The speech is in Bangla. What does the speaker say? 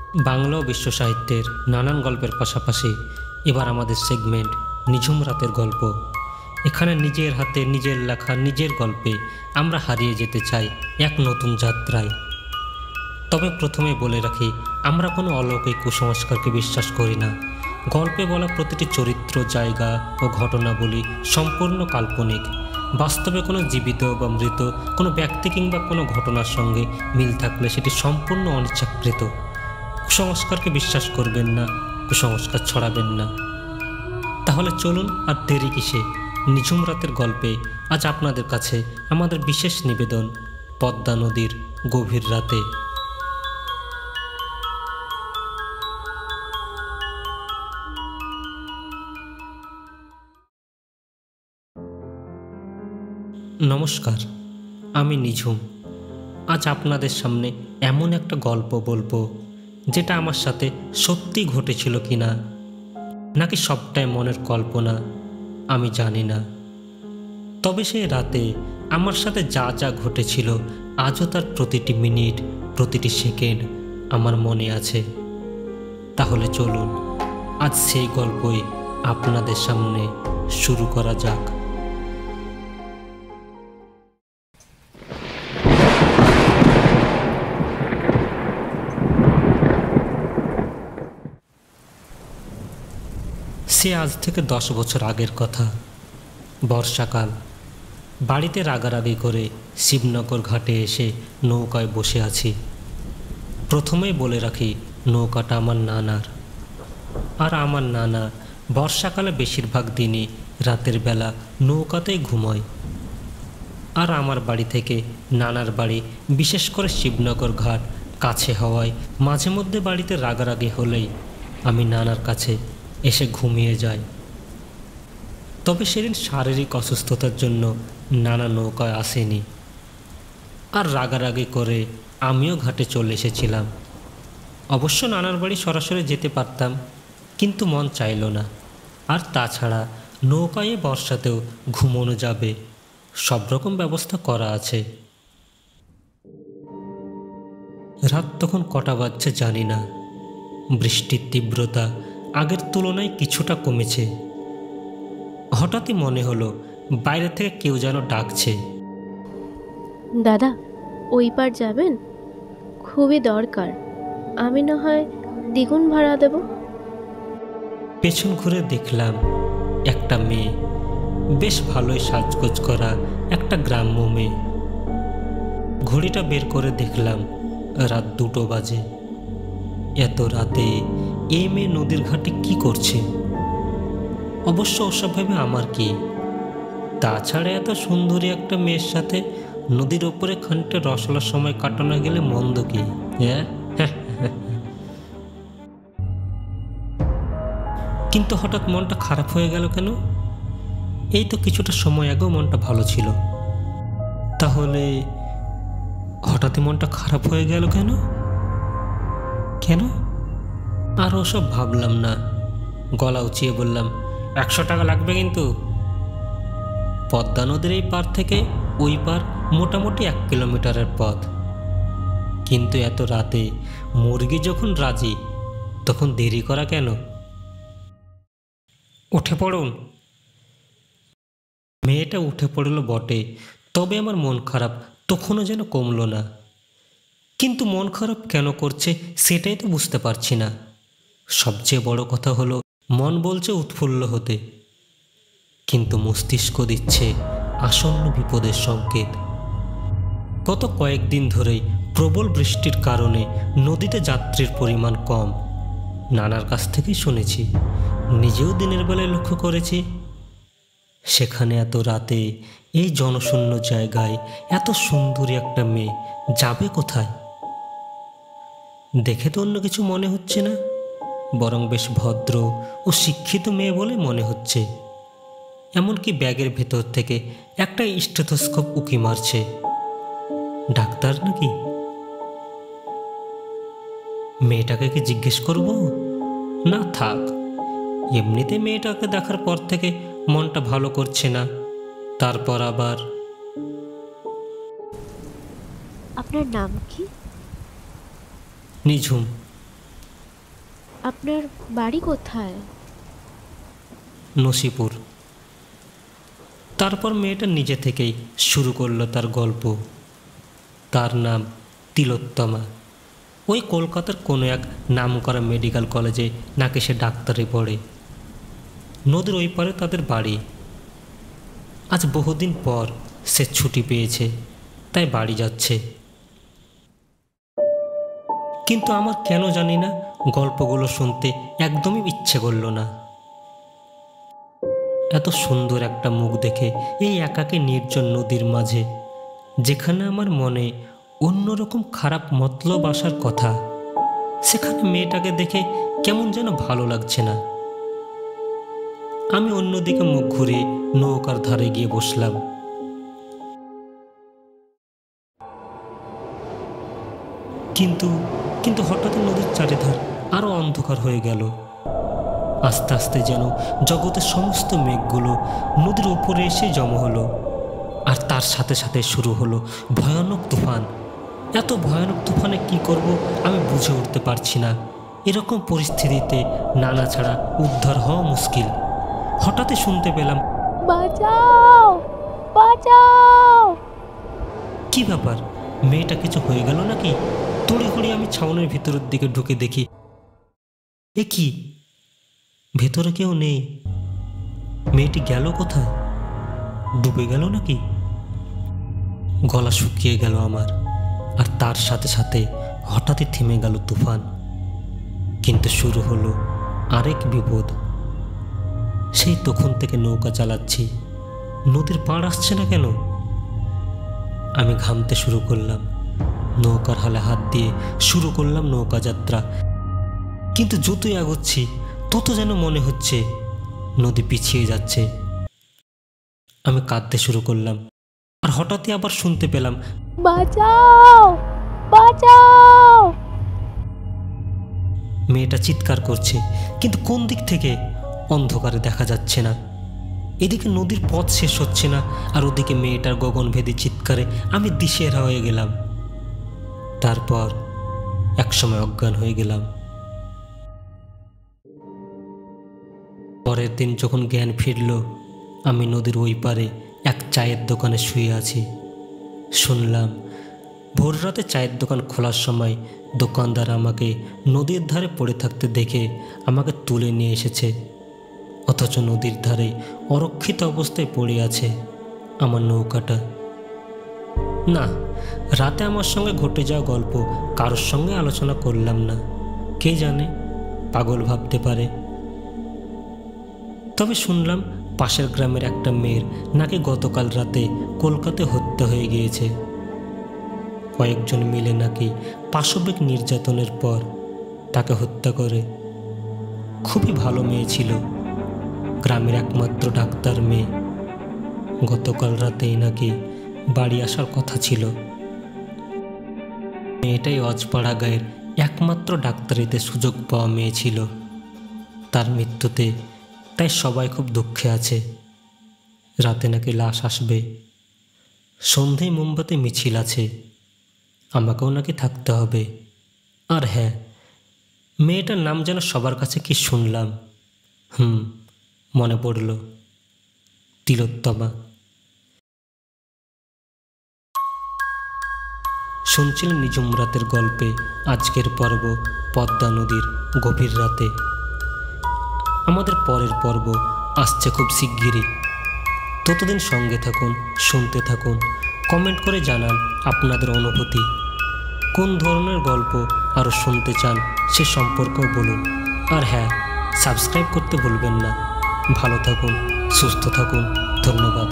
বাংলা ও বিশ্ব সাহিত্যের নানান গল্পের পাশাপাশি এবার আমাদের সেগমেন্ট নিঝুম রাতের গল্প। এখানে নিজের হাতে নিজের লেখা নিজের গল্পে আমরা হারিয়ে যেতে চাই এক নতুন যাত্রায়। তবে প্রথমে বলে রাখি, আমরা কোনো অলৌকিক কুসংস্কারকে বিশ্বাস করি না। গল্পে বলা প্রতিটি চরিত্র, জায়গা ও ঘটনাবলী সম্পূর্ণ কাল্পনিক। বাস্তবে কোনো জীবিত বা মৃত কোনো ব্যক্তি কিংবা কোনো ঘটনার সঙ্গে মিল থাকলে সেটি সম্পূর্ণ অনিচ্ছাকৃত। কুসংস্কারকে বিশ্বাস করবেন না, কুসংস্কার ছড়াবেন না। তাহলে চলুন আর দেরি কিসে, নিঝুম রাতের গল্পে আজ আপনাদের কাছে আমাদের বিশেষ নিবেদন, পদ্মা নদীর গভীর রাতে। নমস্কার, আমি নিঝুম। আজ আপনাদের সামনে এমন একটা গল্প বলবো যেটা আমার সাথে সত্যি ঘটেছিল কিনা, নাকি সবটাই মনের কল্পনা আমি জানি না। তবে সেই রাতে আমার সাথে যা যা ঘটেছিল আজও তার প্রতিটি মিনিট, প্রতিটি সেকেন্ড আমার মনে আছে। তাহলে চলুন আজ সেই গল্পই আপনাদের সামনে শুরু করা যাক। সে আজ থেকে 10 বছর আগের কথা। বর্ষাকাল। বাড়িতে রাগারাগি করে শিবনগর ঘাটে এসে নৌকায় বসে আছি। প্রথমেই বলে রাখি, নৌকাটা আমার নানার। আর আমার নানা বর্ষাকালে বেশিরভাগ দিনই রাতের বেলা নৌকাতেই ঘুমায়। আর আমার বাড়ি থেকে নানার বাড়ি, বিশেষ করে শিবনগর ঘাট কাছে হওয়ায় মাঝে মধ্যে বাড়িতে রাগারাগি হলেই আমি নানার কাছে এসে ঘুমিয়ে যাই। তবে সেদিন শারীরিক অসুস্থতার জন্য নানা নৌকায় আসেনি। আর রাগারাগি করে আমিও ঘাটে চলে এসেছিলাম। অবশ্য নানার বাড়ি সরাসরি যেতে পারতাম, কিন্তু মন চাইল না। আর তাছাড়া নৌকায় বর্ষাতেও ঘুমোনো যাবে, সব রকম ব্যবস্থা করা আছে। রাত তখন কটা বাজছে জানি না। বৃষ্টির তীব্রতা আগের তুলনায় কিছুটা কমেছে। হঠাৎই মনে হলো বাইরে থেকে কেউ যেন ডাকছে। দাদা, ওই পার যাবেন? খুবই দরকার। আমি না হয় দ্বিগুণ ভাড়া দেব। পেছন ঘুরে দেখলাম একটা মেয়ে, বেশ ভালোই সাজগোজ করা একটা গ্রাম্য মেয়ে। ঘড়িটা বের করে দেখলাম রাত 2টো বাজে। এত রাতে এই মেয়ে নদীর ঘাটে কি করছে? অবশ্য ওসব ভেবে আমার কি, তাছাড়া এত সুন্দরী একটা মেয়ের সাথে নদীর ওপরে খানিকটা রসলার সময় কাটানো গেলে মন্দ কি? কিন্তু হঠাৎ মনটা খারাপ হয়ে গেল কেন? এই তো কিছুটা সময় আগেও মনটা ভালো ছিল। তাহলে হঠাৎই মনটা খারাপ হয়ে গেল কেন? কেন? আর ওসব ভাবলাম না। গলা উঁচিয়ে বললাম, 100 টাকা লাগবে কিন্তু। পদ্মা নদীর এই পার থেকে ওই পার মোটামুটি 1 কিলোমিটারের পথ। কিন্তু এত রাতে মুরগি যখন রাজি, তখন দেরি করা কেন? উঠে পড়ুন। মেয়েটা উঠে পড়ল বটে, তবে আমার মন খারাপ তখনও যেন কমল না। কিন্তু মন খারাপ কেন করছে সেটাই তো বুঝতে পারছি না। সবচেয়ে বড় কথা হলো, মন বলছে উৎফুল্ল হতে, কিন্তু মস্তিষ্ক দিচ্ছে আসন্ন বিপদের সংকেত। গত কয়েকদিন ধরেই প্রবল বৃষ্টির কারণে নদীতে যাত্রীর পরিমাণ কম। নানার কাছ থেকেই শুনেছি, নিজেও দিনের বেলায় লক্ষ্য করেছি। সেখানে এত রাতে এই জনশূন্য জায়গায় এত সুন্দরী একটা মেয়ে যাবে কোথায়? দেখে তো অন্য কিছু মনে হচ্ছে না, বরং বেশ ভদ্র ও শিক্ষিত মেয়ে বলে মনে হচ্ছে। এমনকি ব্যাগের ভেতর থেকে একটা স্টেথোস্কোপ উকি মারছে। ডাক্তার নাকি? মেয়েটাকে কি জিজ্ঞেস করব? না থাক, এমনিতে মেয়েটাকে দেখার পর থেকে মনটা ভালো করছে না। তারপর আবার, আপনার নাম কি? নিঝুম। আপনার বাড়ি কোথায়? নসিপুর। তারপর মেয়েটা নিজে থেকেই শুরু করলো তার গল্প। তার নাম তিলোত্তমা। ওই কলকাতার কোনো এক নামকরা মেডিকেল কলেজে নাকি সে ডাক্তারি পড়ে। নদীর ওই পারে তাদের বাড়ি। আজ বহুদিন পর সে ছুটি পেয়েছে, তাই বাড়ি যাচ্ছে। কিন্তু আমার কেন জানি না গল্পগুলো শুনতে একদমই ইচ্ছে করল না। এত সুন্দর একটা মুখ দেখে এই একাকী নির্জন নদীর মাঝে, যেখানে আমার মনে অন্যরকম খারাপ মতলব আসার কথা, সেখানে মেয়েটাকে দেখে কেমন যেন ভালো লাগছে না। আমি অন্যদিকে মুখ ঘুরে নৌকার ধারে গিয়ে বসলাম। কিন্তু হঠাৎ নদীর চারিধার আরো অন্ধকার হয়ে গেল। আস্তে আস্তে যেন জগতের সমস্ত মেঘগুলো নদীর উপরে এসে জমা হলো, আর তার সাথে সাথে শুরু হলো ভয়ানক তুফান। এত ভয়ানক তুফানে কি করব আমি বুঝে উঠতে পারছি না। এরকম পরিস্থিতিতে নানা ছাড়া উদ্ধার হওয়া মুশকিল। হঠাৎই শুনতে পেলাম, বাঁচাও বাঁচাও। কি ব্যাপার, মেয়েটা কিছু হয়ে গেল নাকি? তড়িঘড়ি আমি ছাউনের ভিতরের দিকে ঢুকে দেখি, এ কি, ভেতরে কেউ নেই। মেয়েটি গেল কোথায়? ডুবে গেল নাকি? গলা শুকিয়ে গেল আমার, আর তার সাথে সাথে হঠাৎই থেমে গেল তুফান। কিন্তু শুরু হলো আরেক বিপদ। সেই তখন থেকে নৌকা চালাচ্ছি, নদীর পাড় আসছে না কেন? আমি ঘামতে শুরু করলাম। নৌকার হালে হাত দিয়ে শুরু করলাম নৌকা যাত্রা। কিন্তু যতই এগোচ্ছি তত যেন মনে হচ্ছে নদী পিছিয়ে যাচ্ছে। আমি কাঁদতে শুরু করলাম, আর হঠাৎই আবার শুনতে পেলাম, বাঁচাও বাঁচাও। মেয়েটা চিৎকার করছে, কিন্তু কোন দিক থেকে অন্ধকারে দেখা যাচ্ছে না। এদিকে নদীর পথ শেষ হচ্ছে না, আর ওদিকে মেয়েটার গগনভেদী চিৎকারে আমি দিশেহারা হয়ে গেলাম। তারপর একসময় অজ্ঞান হয়ে গেলাম। পরের দিন যখন জ্ঞান ফিরল, আমি নদীর ওই পারে এক চায়ের দোকানে শুয়ে আছি। শুনলাম ভোর রাতে চায়ের দোকান খোলার সময় দোকানদার আমাকে নদীর ধারে পড়ে থাকতে দেখে আমাকে তুলে নিয়ে এসেছে। অথচ নদীর ধারে অরক্ষিত অবস্থায় পড়ে আছে আমার নৌকাটা। না, রাতে আমার সঙ্গে ঘটে যাওয়া গল্প কারোর সঙ্গে আলোচনা করলাম না। কে জানে, পাগল ভাবতে পারে। তবে শুনলাম পাশের গ্রামের একটা মেয়ের নাকি গতকাল রাতে কলকাতায় হত্যা হয়ে গিয়েছে। কয়েকজন মিলে নাকি পাশবিক নির্যাতনের পর তাকে হত্যা করে। খুবই ভালো মেয়ে ছিল, গ্রামের একমাত্র ডাক্তার মেয়ে। গতকাল রাতেই নাকি বাড়ি আসার কথা ছিল। মেয়েটাই অজপাড়া গায়ের একমাত্র ডাক্তারিতে সুযোগ পাওয়া মেয়ে ছিল। তার মৃত্যুতে তাই সবাই খুব দুঃখে আছে। রাতে নাকি লাশ আসবে, সন্ধেয় মোমবাতি মিছিল আছে, আমাকেও নাকি থাকতে হবে। আর হ্যাঁ, মেয়েটার নাম যেন সবার কাছে কি শুনলাম, মনে পড়ল, তিলোত্তমা। শুনছিলেন নিঝুম রাতের গল্পে আজকের পর্ব পদ্মা নদীর গভীর রাতে। আমাদের পরের পর্ব আসছে খুব শিগগিরই। ততদিন সঙ্গে থাকুন, শুনতে থাকুন, কমেন্ট করে জানান আপনাদের অনুভূতি। কোন ধরনের গল্প আরও শুনতে চান সে সম্পর্কেও বলুন। আর হ্যাঁ, সাবস্ক্রাইব করতে ভুলবেন না। ভালো থাকুন, সুস্থ থাকুন, ধন্যবাদ।